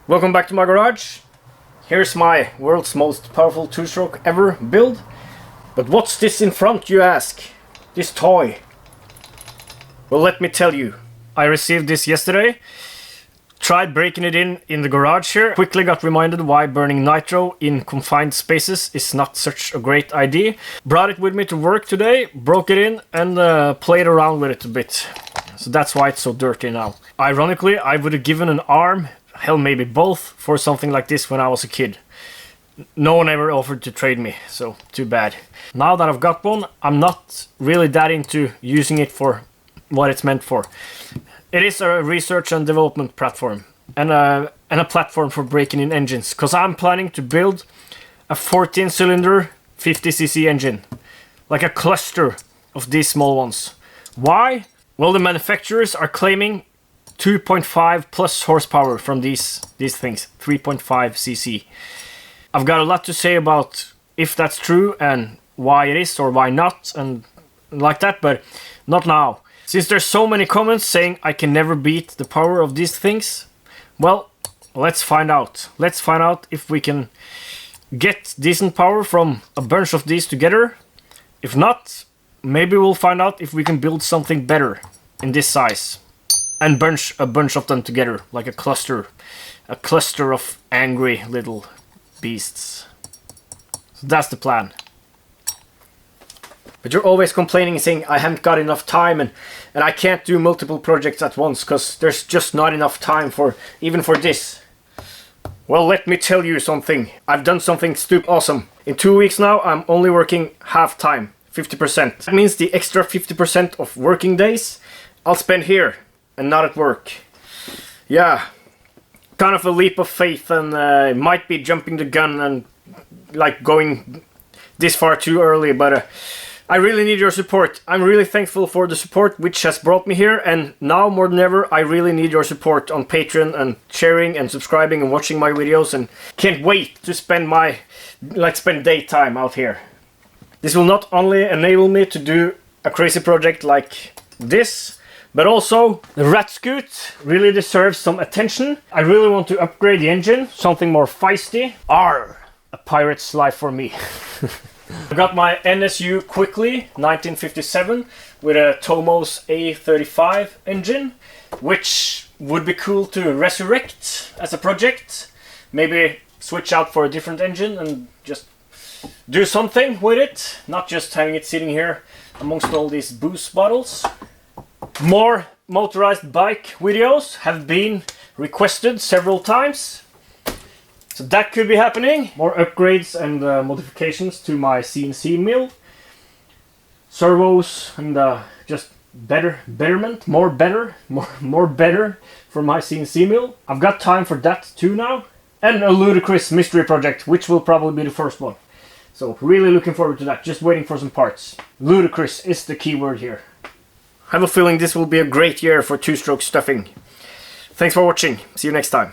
Welcome back to my garage. Here's my world's most powerful two-stroke ever build. But what's this in front, you ask? This toy. Well, let me tell you. I received this yesterday. Tried breaking it in the garage here. Quickly got reminded why burning nitro in confined spaces is not such a great idea. Brought it with me to work today, broke it in and played around with it a bit. So that's why it's so dirty now. Ironically, I would have given an arm, hell maybe both, for something like this when I was a kid. No one ever offered to trade me, so too bad. Now that I've got one, I'm not really that into using it for what it's meant for. It is a research and development platform and a platform for breaking in engines, because I'm planning to build a 14-cylinder 50cc engine, like a cluster of these small ones. Why? Well, the manufacturers are claiming 2.5 plus horsepower from these things, 3.5 cc. I've got a lot to say about if that's true and why it is or why not and like that, but not now. Since there's so many comments saying I can never beat the power of these things, well, let's find out. Let's find out if we can get decent power from a bunch of these together. If not, maybe we'll find out if we can build something better in this size and bunch a bunch of them together, like a cluster of angry little beasts. So that's the plan. But you're always complaining, saying I haven't got enough time and I can't do multiple projects at once because there's just not enough time for even for this. Well, let me tell you something. I've done something stupid awesome. In 2 weeks now, I'm only working half time, 50%. That means the extra 50% of working days I'll spend here and not at work. Yeah, kind of a leap of faith, and might be jumping the gun and like going this far too early, but I really need your support. I'm really thankful for the support which has brought me here, and now more than ever I really need your support on Patreon and sharing and subscribing and watching my videos, and can't wait to spend daytime out here. This will not only enable me to do a crazy project like this, but also the rat scoot really deserves some attention. I really want to upgrade the engine, something more feisty. Arr! A pirate's life for me. I got my NSU Quickly 1957 with a Tomos A35 engine, which would be cool to resurrect as a project. Maybe switch out for a different engine and just do something with it, not just having it sitting here amongst all these booze bottles. More motorized bike videos have been requested several times. So that could be happening. More upgrades and modifications to my CNC mill. Servos and just betterment, more better for my CNC mill. I've got time for that too now. And a ludicrous mystery project, which will probably be the first one. So really looking forward to that, just waiting for some parts. Ludicrous is the key word here. I have a feeling this will be a great year for two-stroke stuffing. Thanks for watching, see you next time.